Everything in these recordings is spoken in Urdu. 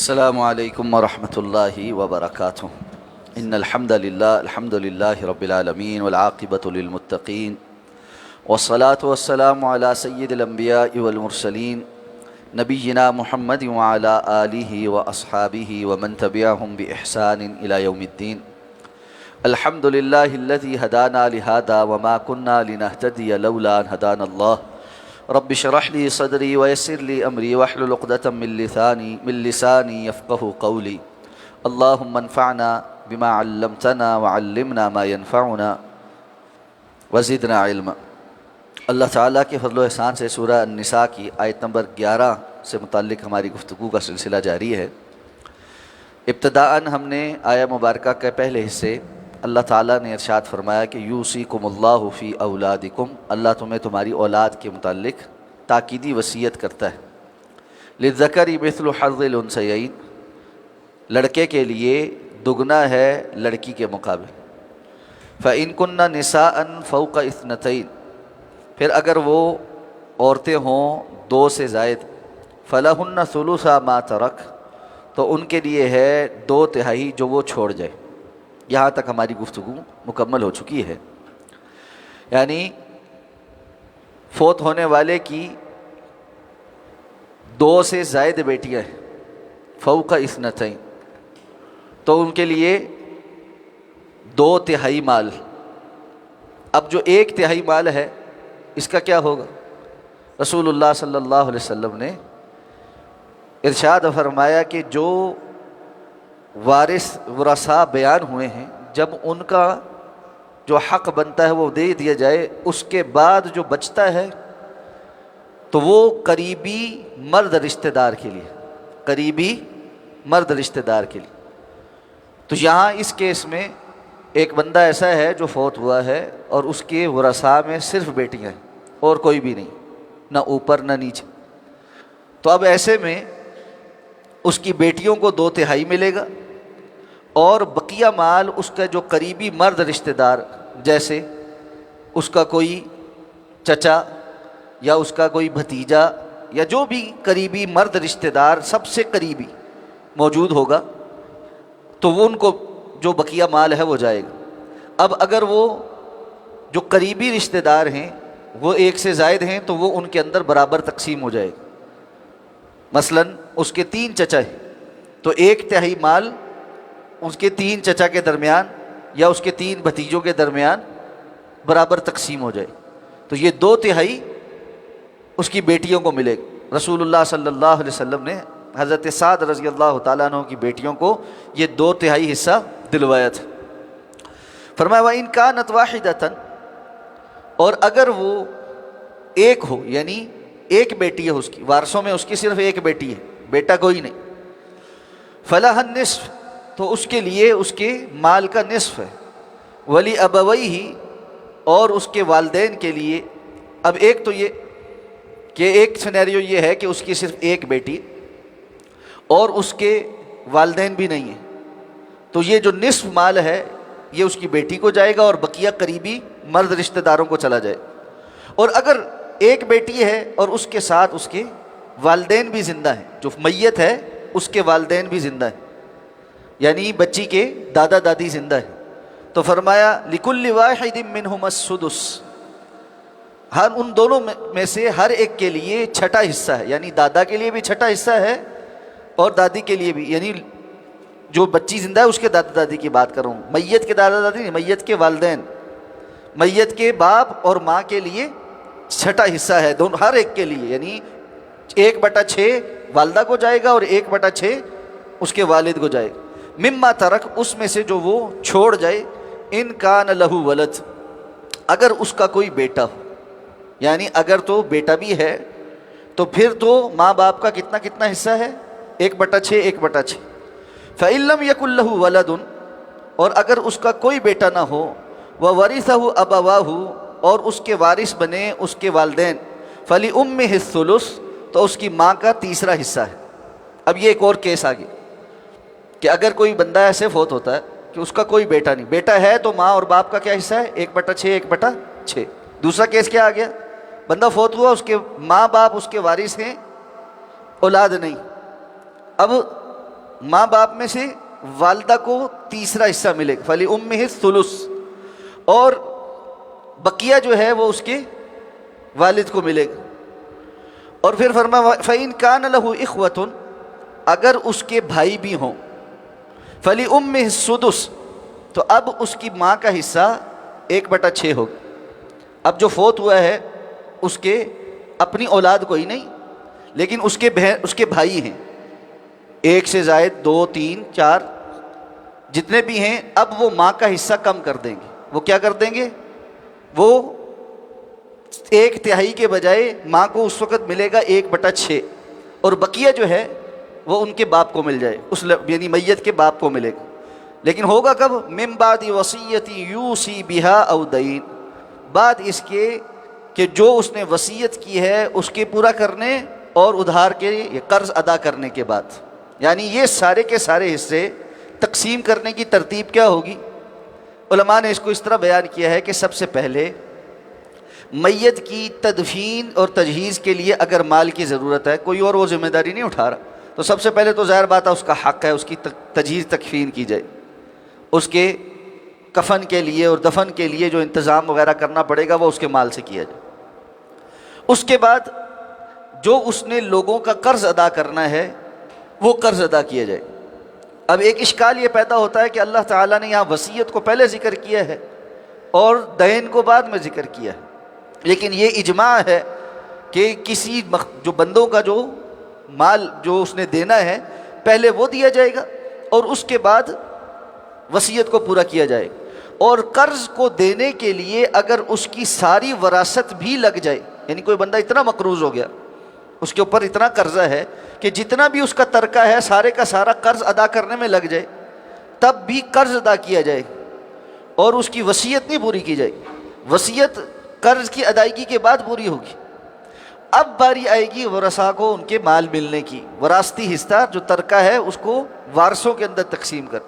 السلام علیکم ورحمۃ اللہ وبرکاتہ ان الحمد للہ رب العالمین والعاقبۃ للمتقین والصلاة والسلام علی سید الانبیاء والمرسلین نبینا محمد وعلی آلہ واصحابہ ومن تبعہم بإحسان الی یوم الدین الحمد للہ الذی ہدانا لہذا وما کنا لنہتدی لولا ان ہدانا اللہ رب اشرح لي صدري ويسر لي أمري واحلل عقدة من لساني يفقه قولي اللهم انفعنا بما علمتنا وعلمنا ما ينفعنا وزدنا علما۔ اللہ تعالیٰ کے فضل و احسان سے سورہ النساء کی آیت نمبر 11 سے متعلق ہماری گفتگو کا سلسلہ جاری ہے۔ ابتداءً ہم نے آیہ مبارکہ کے پہلے حصے اللہ تعالیٰ نے ارشاد فرمایا کہ یوصیکم اللہ فی اولادکم، اللہ تمہیں تمہاری اولاد کے متعلق تاکیدی وصیت کرتا ہے۔ للذکر مثل حظ الانثیین، لڑکے کے لیے دگنا ہے لڑکی کے مقابل۔ فإن کن نساء فوق اثنتین، پھر اگر وہ عورتیں ہوں 2 سے زائد، فلہن ثلث ما ترک، تو ان کے لیے ہے 2/3 جو وہ چھوڑ جائے۔ یہاں تک ہماری گفتگو مکمل ہو چکی ہے، یعنی فوت ہونے والے کی 2 سے زائد بیٹیاں ہیں فوق اثنتین، تو ان کے لیے 2/3 مال۔ اب جو 1/3 مال ہے اس کا کیا ہوگا؟ رسول اللہ صلی اللہ علیہ وسلم نے ارشاد فرمایا کہ جو ورثاء بیان ہوئے ہیں، جب ان کا جو حق بنتا ہے وہ دے دیا جائے، اس کے بعد جو بچتا ہے تو وہ قریبی مرد رشتہ دار کے لیے، قریبی مرد رشتہ دار کے لیے۔ تو یہاں اس کیس میں ایک بندہ ایسا ہے جو فوت ہوا ہے اور اس کے ورثاء میں صرف بیٹیاں ہیں اور کوئی بھی نہیں، نہ اوپر نہ نیچے، تو اب ایسے میں اس کی بیٹیوں کو 2/3 ملے گا، اور بقیہ مال اس کا جو قریبی مرد رشتہ دار، جیسے اس کا کوئی چچا یا اس کا کوئی بھتیجا یا جو بھی قریبی مرد رشتہ دار سب سے قریبی موجود ہوگا، تو وہ ان کو جو بقیہ مال ہے وہ جائے گا۔ اب اگر وہ جو قریبی رشتہ دار ہیں وہ 1 سے زائد ہیں تو وہ ان کے اندر برابر تقسیم ہو جائے گا۔ مثلاً اس کے 3 چچا ہیں تو 1/3 مال اس کے 3 چچا کے درمیان یا اس کے 3 بھتیجوں کے درمیان برابر تقسیم ہو جائے، تو یہ 2/3 اس کی بیٹیوں کو ملے گا۔ رسول اللہ صلی اللہ علیہ وسلم نے حضرت سعد رضی اللہ تعالیٰ عنہ کی بیٹیوں کو یہ 2/3 حصہ دلوایا تھا۔ فرمایا وَإِن كَانَتْ وَاحِدَةً، اور اگر وہ ایک ہو، یعنی ایک بیٹی ہے اس کی، وارثوں میں اس کی صرف ایک بیٹی ہے، بیٹا کوئی نہیں، فَلَهَا النِّصْفُ، تو اس کے لیے اس کے مال کا نصف ہے، وَلِأَبَوَيْهِ، اور اس کے والدین کے لیے۔ اب ایک تو یہ کہ ایک سینیریو یہ ہے کہ اس کی صرف ایک بیٹی اور اس کے والدین بھی نہیں ہیں، تو یہ جو نصف مال ہے یہ اس کی بیٹی کو جائے گا اور بقیہ قریبی مرد رشتہ داروں کو چلا جائے۔ اور اگر ایک بیٹی ہے اور اس کے ساتھ اس کے والدین بھی زندہ ہیں، جو میت ہے اس کے والدین بھی زندہ ہیں، یعنی بچی کے دادا دادی زندہ ہیں، تو فرمایا لِكُلِّ وَاحِدٍ مِّنْهُمَا السُّدُسُ، ہر ان دونوں میں سے ہر ایک کے لیے چھٹا حصہ ہے، یعنی دادا کے لیے بھی چھٹا حصہ ہے اور دادی کے لیے بھی، یعنی جو بچی زندہ ہے اس کے دادا دادی کی بات کر رہا ہوں، میت کے دادا دادی نہیں، میت کے والدین، میت کے باپ اور ماں کے لیے چھٹا حصہ ہے، دونوں ہر ایک کے لیے، یعنی 1/6 والدہ کو جائے گا اور 1/6 اس کے والد کو جائے گا۔ مما ترک، اس میں سے جو وہ چھوڑ جائے، ان کان لہو ولد، اگر اس کا کوئی بیٹا ہو، یعنی اگر تو بیٹا بھی ہے تو پھر تو ماں باپ کا کتنا کتنا حصہ ہے؟ 1/6 1/6۔ فإن لم يكن له ولد، اور اگر اس کا کوئی بیٹا نہ ہو، وورثه أبواه، اور اس کے وارث بنے اس کے والدین، فلأمه الثلث، تو اس کی ماں کا تیسرا حصہ ہے۔ اب یہ ایک اور کیس آ گیا کہ اگر کوئی بندہ ایسے فوت ہوتا ہے کہ اس کا کوئی بیٹا نہیں، بیٹا ہے تو ماں اور باپ کا کیا حصہ ہے؟ 1/6 1/6۔ دوسرا کیس کیا آ گیا؟ بندہ فوت ہوا، اس کے ماں باپ اس کے وارث ہیں، اولاد نہیں، اب ماں باپ میں سے والدہ کو تیسرا حصہ ملے گا، فَلِأُمِّهِ الثُّلُث، اور بقیہ جو ہے وہ اس کے والد کو ملے گا۔ اور پھر فرمایا فَإِن كَانَ لَهُ إِخْوَةٌ، اگر اس کے بھائی بھی ہوں، فَلِأُمِّهِ السُّدُسُ، تو اب اس کی ماں کا حصہ 1/6 ہوگا۔ اب جو فوت ہوا ہے اس کے اپنی اولاد کوئی نہیں، لیکن اس کے بھائی ہیں، 1 سے زائد 2 3 4 جتنے بھی ہیں، اب وہ ماں کا حصہ کم کر دیں گے۔ وہ کیا کر دیں گے؟ وہ 1/3 کے بجائے ماں کو اس وقت ملے گا 1/6، اور بقیہ جو ہے وہ ان کے باپ کو مل جائے، یعنی میت کے باپ کو ملے گا۔ لیکن ہوگا کب؟ من بعد وصیت یوصی بہا او دین، بعد اس کے کہ جو اس نے وصیت کی ہے اس کے پورا کرنے اور ادھار کے یہ قرض ادا کرنے کے بعد۔ یعنی یہ سارے کے سارے حصے تقسیم کرنے کی ترتیب کیا ہوگی؟ علماء نے اس کو اس طرح بیان کیا ہے کہ سب سے پہلے میت کی تدفین اور تجہیز کے لیے اگر مال کی ضرورت ہے، کوئی اور وہ ذمہ داری نہیں اٹھا رہا، تو سب سے پہلے تو ظاہر بات ہے اس کا حق ہے، اس کی تجہیز تکفین کی جائے، اس کے کفن کے لیے اور دفن کے لیے جو انتظام وغیرہ کرنا پڑے گا وہ اس کے مال سے کیا جائے۔ اس کے بعد جو اس نے لوگوں کا قرض ادا کرنا ہے وہ قرض ادا کیا جائے۔ اب ایک اشکال یہ پیدا ہوتا ہے کہ اللہ تعالیٰ نے یہاں وصیت کو پہلے ذکر کیا ہے اور دین کو بعد میں ذکر کیا ہے، لیکن یہ اجماع ہے کہ کسی جو بندوں کا جو مال جو اس نے دینا ہے پہلے وہ دیا جائے گا اور اس کے بعد وصیت کو پورا کیا جائے گا۔ اور قرض کو دینے کے لیے اگر اس کی ساری وراثت بھی لگ جائے، یعنی کوئی بندہ اتنا مقروض ہو گیا، اس کے اوپر اتنا قرضہ ہے کہ جتنا بھی اس کا ترکہ ہے سارے کا سارا قرض ادا کرنے میں لگ جائے، تب بھی قرض ادا کیا جائے اور اس کی وصیت نہیں پوری کی جائے گی۔ وصیت قرض کی ادائیگی کے بعد پوری ہوگی۔ اب باری آئے گی ورثاء کو ان کے مال ملنے کی، وراثتی حصہ جو ترکہ ہے اس کو وارثوں کے اندر تقسیم کر،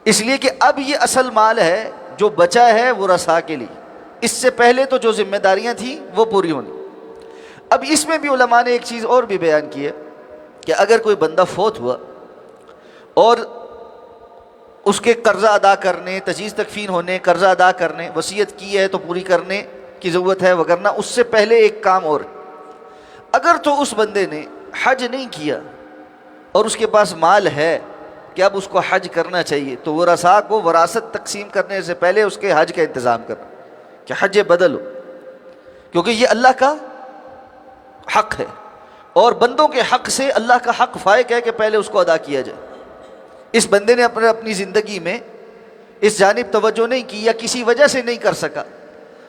اس لیے کہ اب یہ اصل مال ہے جو بچا ہے ورثاء کے لیے، اس سے پہلے تو جو ذمہ داریاں تھیں وہ پوری ہونی۔ اب اس میں بھی علماء نے ایک چیز اور بھی بیان کی ہے کہ اگر کوئی بندہ فوت ہوا اور اس کے قرضہ ادا کرنے، تجہیز تکفین ہونے، قرضہ ادا کرنے، وصیت کی ہے تو پوری کرنے کی ضرورت ہے، وگرنہ اس سے پہلے ایک کام اور، اگر تو اس بندے نے حج نہیں کیا اور اس کے پاس مال ہے کہ اب اس کو حج کرنا چاہیے، تو ورثاء کو وراثت تقسیم کرنے سے پہلے اس کے حج کا انتظام کرنا کہ حج بدل ہو، کیونکہ یہ اللہ کا حق ہے اور بندوں کے حق سے اللہ کا حق فائق ہے کہ پہلے اس کو ادا کیا جائے۔ اس بندے نے اپنی زندگی میں اس جانب توجہ نہیں کی یا کسی وجہ سے نہیں کر سکا،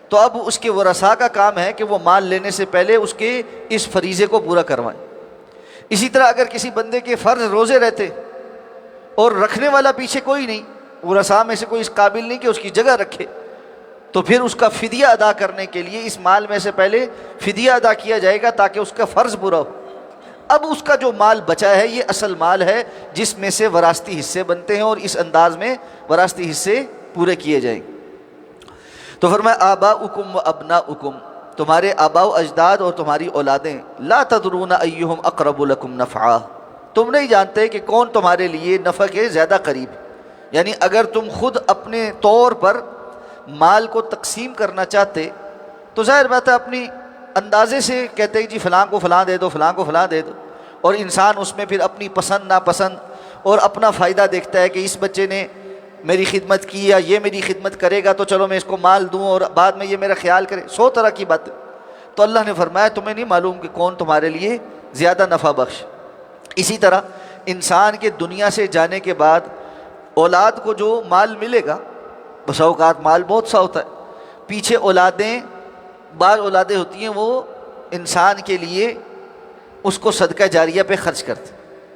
تو اب اس کے ورثاء کا کام ہے کہ وہ مال لینے سے پہلے اس کے اس فریضے کو پورا کروائیں۔ اسی طرح اگر کسی بندے کے فرض روزے رہتے اور رکھنے والا پیچھے کوئی نہیں، ورثاء میں سے کوئی اس قابل نہیں کہ اس کی جگہ رکھے، تو پھر اس کا فدیہ ادا کرنے کے لیے اس مال میں سے پہلے فدیہ ادا کیا جائے گا تاکہ اس کا فرض پورا ہو۔ اب اس کا جو مال بچا ہے یہ اصل مال ہے جس میں سے وراثتی حصے بنتے ہیں اور اس انداز میں وراثتی حصے پورے کیے جائیں۔ تو فرمایا آباؤکم و ابناؤکم، تمہارے آباء و اجداد اور تمہاری اولادیں، لا تدرون ایہم اقرب لکم نفعا، تم نہیں جانتے کہ کون تمہارے لیے نفع کے زیادہ قریب۔ یعنی اگر تم خود اپنے طور پر مال کو تقسیم کرنا چاہتے تو ظاہر بات ہے اپنی اندازے سے کہتے جی فلاں کو فلاں دے دو، فلاں کو فلاں دے دو، اور انسان اس میں پھر اپنی پسند ناپسند اور اپنا فائدہ دیکھتا ہے کہ اس بچے نے میری خدمت کی یا یہ میری خدمت کرے گا تو چلو میں اس کو مال دوں اور بعد میں یہ میرا خیال کرے، 100 طرح کی باتیں۔ تو اللہ نے فرمایا تمہیں نہیں معلوم کہ کون تمہارے لیے زیادہ نفع بخش۔ اسی طرح انسان کے دنیا سے جانے کے بعد اولاد کو جو مال ملے گا، بسا اوقات مال بہت سا ہوتا ہے، پیچھے اولادیں، بعض اولادیں ہوتی ہیں وہ انسان کے لیے اس کو صدقہ جاریہ پہ خرچ کرتے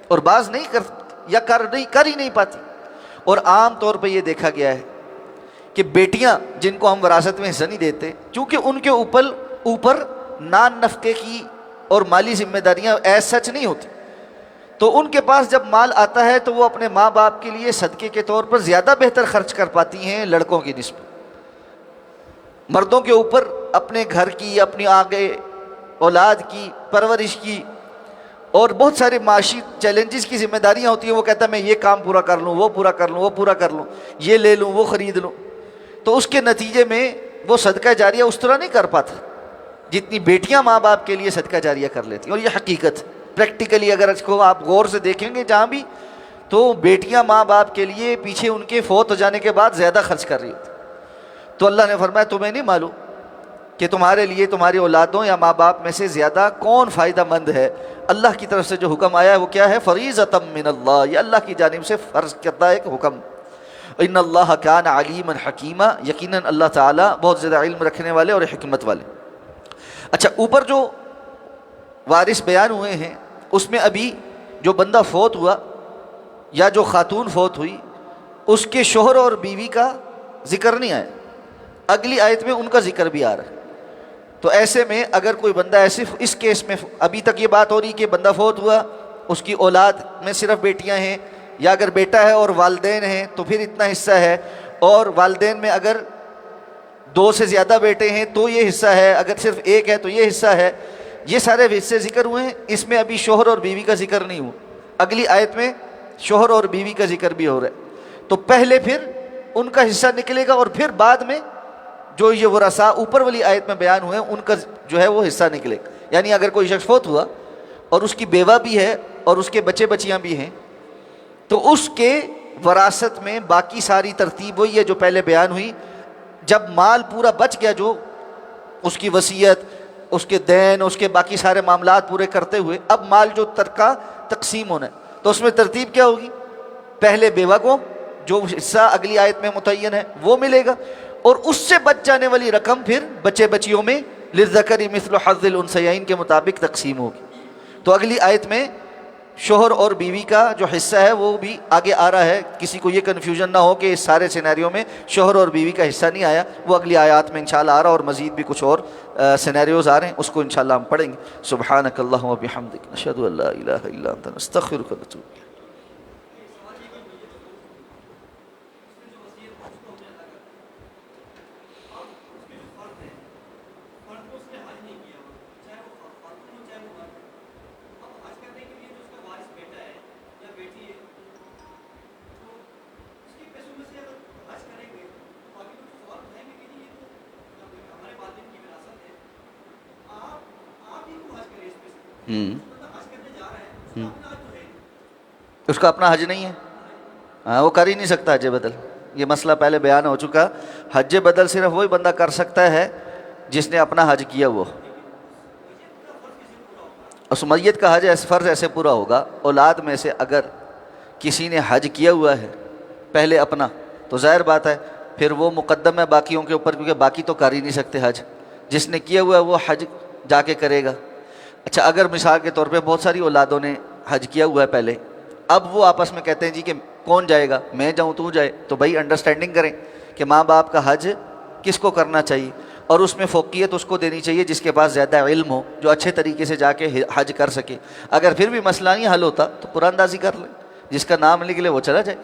اور بعض نہیں کرتے یا کر ہی نہیں پاتی۔ اور عام طور پہ یہ دیکھا گیا ہے کہ بیٹیاں جن کو ہم وراثت میں حصہ نہیں دیتے، چونکہ ان کے اوپر نان نفقے کی اور مالی ذمہ داریاں ایز سچ نہیں ہوتی، تو ان کے پاس جب مال آتا ہے تو وہ اپنے ماں باپ کے لیے صدقے کے طور پر زیادہ بہتر خرچ کر پاتی ہیں لڑکوں کی نسبت۔ مردوں کے اوپر اپنے گھر کی، اپنی آگے اولاد کی پرورش کی اور بہت سارے معاشی چیلنجز کی ذمہ داریاں ہوتی ہیں، وہ کہتا ہے میں یہ کام پورا کر لوں، وہ پورا کر لوں، وہ پورا کر لوں، یہ لے لوں، وہ خرید لوں، تو اس کے نتیجے میں وہ صدقہ جاریہ اس طرح نہیں کر پاتا جتنی بیٹیاں ماں باپ کے لیے صدقہ جاریہ کر لیتی ہیں۔ اور یہ حقیقت پریکٹیکلی اگر اس کو آپ غور سے دیکھیں گے جہاں بھی، تو بیٹیاں ماں باپ کے لیے پیچھے ان کے فوت ہو جانے کے بعد زیادہ خرچ کر رہی ہوتی۔ تو اللہ نے فرمایا تمہیں نہیں معلوم کہ تمہارے لیے تمہاری اولادوں یا ماں باپ میں سے زیادہ کون فائدہ مند ہے؟ اللہ کی طرف سے جو حکم آیا ہے وہ کیا ہے؟ فریضۃ من اللہ، یہ اللہ کی جانب سے فرض کردہ ایک حکم۔ ان اللہ کان علیما حکیما، یقیناً اللہ تعالیٰ بہت زیادہ علم رکھنے والے اور حکمت والے۔ اچھا، اوپر جو وارث بیان ہوئے ہیں اس میں ابھی جو بندہ فوت ہوا یا جو خاتون فوت ہوئی اس کے شوہر اور بیوی کا ذکر نہیں آیا، اگلی آیت میں ان کا ذکر بھی آ رہا ہے۔ تو ایسے میں اگر کوئی بندہ ایسے اس کیس میں، ابھی تک یہ بات ہو رہی کہ بندہ فوت ہوا اس کی اولاد میں صرف بیٹیاں ہیں، یا اگر بیٹا ہے اور والدین ہیں تو پھر اتنا حصہ ہے، اور والدین میں اگر 2 سے زیادہ بیٹے ہیں تو یہ حصہ ہے، اگر صرف ایک ہے تو یہ حصہ ہے، یہ سارے حصے ذکر ہوئے ہیں۔ اس میں ابھی شوہر اور بیوی کا ذکر نہیں ہوا، اگلی آیت میں شوہر اور بیوی کا ذکر بھی ہو رہا ہے۔ تو پہلے پھر ان کا حصہ نکلے گا اور پھر بعد میں جو یہ ورثاء اوپر والی آیت میں بیان ہوئے ہیں ان کا جو ہے وہ حصہ نکلے گا۔ یعنی اگر کوئی شخص فوت ہوا اور اس کی بیوہ بھی ہے اور اس کے بچے بچیاں بھی ہیں تو اس کے وراثت میں باقی ساری ترتیب وہی ہے جو پہلے بیان ہوئی۔ جب مال پورا بچ گیا، جو اس کی وصیت، اس کے دین، اس کے باقی سارے معاملات پورے کرتے ہوئے اب مال جو ترکہ تقسیم ہونا ہے تو اس میں ترتیب کیا ہوگی؟ پہلے بیوہ کو جو حصہ اگلی آیت میں متعین ہے وہ ملے گا، اور اس سے بچ جانے والی رقم پھر بچے بچیوں میں للذکر مثل حظ الانثیین کے مطابق تقسیم ہوگی۔ تو اگلی آیت میں شوہر اور بیوی کا جو حصہ ہے وہ بھی آگے آ رہا ہے، کسی کو یہ کنفیوژن نہ ہو کہ اس سارے سینیریو میں شوہر اور بیوی کا حصہ نہیں آیا، وہ اگلی آیات میں انشاءاللہ آ رہا، اور مزید بھی کچھ اور سینیریوز آ رہے ہیں، اس کو انشاءاللہ ہم پڑھیں گے۔ سبحانک اللہم و بحمدک، نشہد ان لا الہ الا انت، نستغفرک و نتوب الیک۔ اس کا اپنا حج نہیں ہے، ہاں وہ کر ہی نہیں سکتا حج بدل، یہ مسئلہ پہلے بیان ہو چکا۔ حج بدل صرف وہی بندہ کر سکتا ہے جس نے اپنا حج کیا ہوا، اس میت کا حج فرض ایسے پورا ہوگا۔ اولاد میں سے اگر کسی نے حج کیا ہوا ہے پہلے اپنا، تو ظاہر بات ہے پھر وہ مقدم ہے باقیوں کے اوپر، کیونکہ باقی تو کر ہی نہیں سکتے حج، جس نے کیا ہوا ہے وہ حج جا کے کرے گا۔ اچھا، اگر مثال کے طور پہ بہت ساری اولادوں نے حج کیا ہوا ہے پہلے، اب وہ آپس میں کہتے ہیں جی کہ کون جائے گا، میں جاؤں تو جائے، تو بھائی انڈرسٹینڈنگ کریں کہ ماں باپ کا حج کس کو کرنا چاہیے، اور اس میں فوقیت اس کو دینی چاہیے جس کے پاس زیادہ علم ہو، جو اچھے طریقے سے جا کے حج کر سکے۔ اگر پھر بھی مسئلہ نہیں حل ہوتا تو قرآن اندازی کر لیں، جس کا نام نکلے وہ چلا جائے۔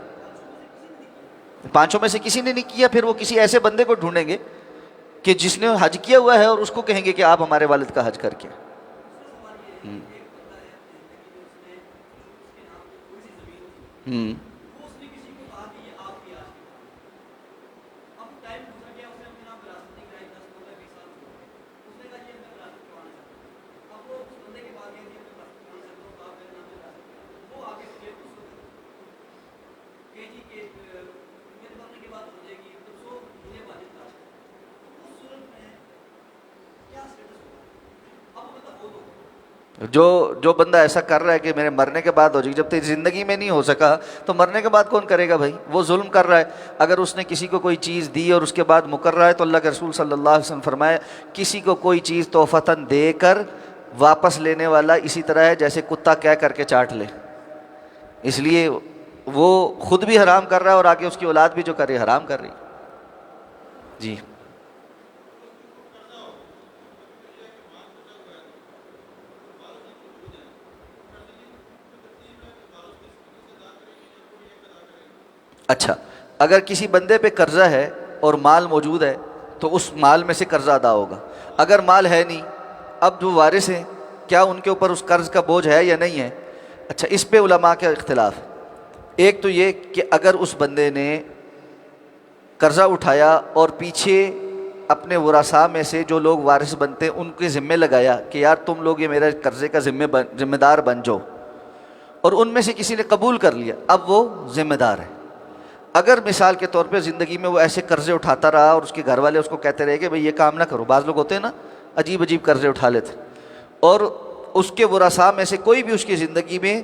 5 میں سے کسی نے نہیں کیا، پھر وہ کسی ایسے بندے کو ڈھونڈیں گے کہ جس نے حج کیا ہوا ہے، اور اس کو کہیں گے کہ آپ ہمارے والد کا حج کر کے۔ جو بندہ ایسا کر رہا ہے کہ میرے مرنے کے بعد ہو جائے، جب تک زندگی میں نہیں ہو سکا تو مرنے کے بعد کون کرے گا بھائی؟ وہ ظلم کر رہا ہے۔ اگر اس نے کسی کو کوئی چیز دی اور اس کے بعد مکر رہا ہے، تو اللہ کے رسول صلی اللہ علیہ وسلم فرمائے کسی کو کوئی چیز تحفتاً دے کر واپس لینے والا اسی طرح ہے جیسے کتا کہہ کر کے چاٹ لے، اس لیے وہ خود بھی حرام کر رہا ہے اور آگے اس کی اولاد بھی جو کر رہی ہے حرام کر رہی۔ جی اچھا، اگر کسی بندے پہ قرضہ ہے اور مال موجود ہے تو اس مال میں سے قرضہ ادا ہوگا۔ اگر مال ہے نہیں، اب جو وارث ہیں کیا ان کے اوپر اس قرض کا بوجھ ہے یا نہیں ہے؟ اچھا، اس پہ علماء کا اختلاف ہے۔ ایک تو یہ کہ اگر اس بندے نے قرضہ اٹھایا اور پیچھے اپنے ورثاء میں سے جو لوگ وارث بنتے ہیں ان کے ذمے لگایا کہ یار تم لوگ یہ میرے قرضے کا ذمہ دار بن جاؤ، اور ان میں سے کسی نے قبول کر لیا، اب وہ ذمہ دار ہے۔ اگر مثال کے طور پہ زندگی میں وہ ایسے قرضے اٹھاتا رہا اور اس کے گھر والے اس کو کہتے رہے کہ بھئی یہ کام نہ کرو، بعض لوگ ہوتے ہیں نا عجیب عجیب قرضے اٹھا لیتے، اور اس کے ورثاء میں سے کوئی بھی اس کی زندگی میں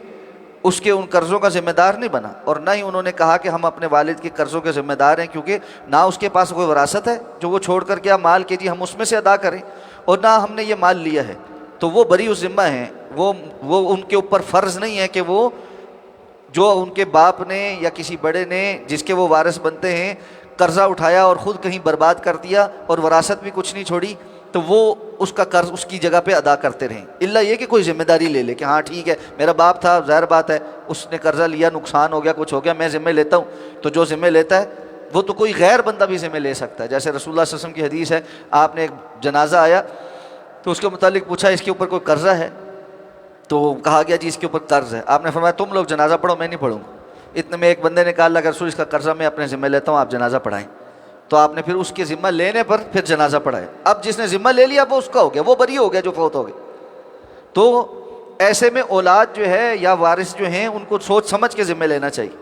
اس کے ان قرضوں کا ذمہ دار نہیں بنا، اور نہ ہی انہوں نے کہا کہ ہم اپنے والد کے قرضوں کے ذمہ دار ہیں، کیونکہ نہ اس کے پاس کوئی وراثت ہے جو وہ چھوڑ کر کے مال کے جی ہم اس میں سے ادا کریں، اور نہ ہم نے یہ مال لیا ہے، تو وہ بری ذمہ ہیں۔ وہ ان کے اوپر فرض نہیں ہے کہ وہ جو ان کے باپ نے یا کسی بڑے نے جس کے وہ وارث بنتے ہیں قرضہ اٹھایا اور خود کہیں برباد کر دیا اور وراثت بھی کچھ نہیں چھوڑی، تو وہ اس کا قرض اس کی جگہ پہ ادا کرتے رہیں، الا یہ کہ کوئی ذمہ داری لے لے کہ ہاں ٹھیک ہے میرا باپ تھا، ظاہر بات ہے اس نے قرضہ لیا، نقصان ہو گیا، کچھ ہو گیا، میں ذمہ لیتا ہوں۔ تو جو ذمہ لیتا ہے وہ تو کوئی غیر بندہ بھی ذمہ لے سکتا ہے۔ جیسے رسول اللہ صلی اللہ علیہ وسلم کی حدیث ہے، آپ نے ایک جنازہ آیا تو اس کے متعلق پوچھا اس کے اوپر کوئی قرضہ ہے؟ تو کہا گیا جی اس کے اوپر قرض ہے۔ آپ نے فرمایا تم لوگ جنازہ پڑھو، میں نہیں پڑھوں گا۔ اتنے میں ایک بندے نے کہا اللہ کے رسول اس کا قرضہ میں اپنے ذمہ لیتا ہوں، آپ جنازہ پڑھائیں۔ تو آپ نے پھر اس کے ذمہ لینے پر پھر جنازہ پڑھایا۔ اب جس نے ذمہ لے لیا وہ اس کا ہو گیا، وہ بری ہو گیا جو فوت ہو گیا۔ تو ایسے میں اولاد جو ہے یا وارث جو ہیں ان کو سوچ سمجھ کے ذمہ لینا چاہیے۔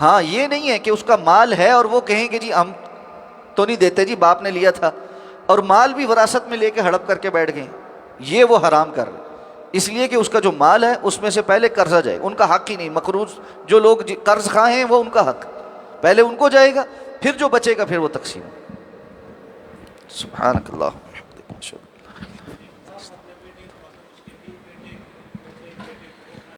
ہاں یہ نہیں ہے کہ اس کا مال ہے اور وہ کہیں کہ جی ہم تو نہیں دیتے جی باپ نے لیا تھا، اور مال بھی وراثت میں لے کے ہڑپ کر کے بیٹھ گئے، یہ وہ حرام کر رہے، اس لیے کہ اس کا جو مال ہے اس میں سے پہلے قرضہ جائے، ان کا حق ہی نہیں۔ مقروض جو لوگ قرض خواہ ہیں وہ ان کا حق پہلے ان کو جائے گا، پھر جو بچے گا پھر وہ تقسیم۔ سبحانک اللہ۔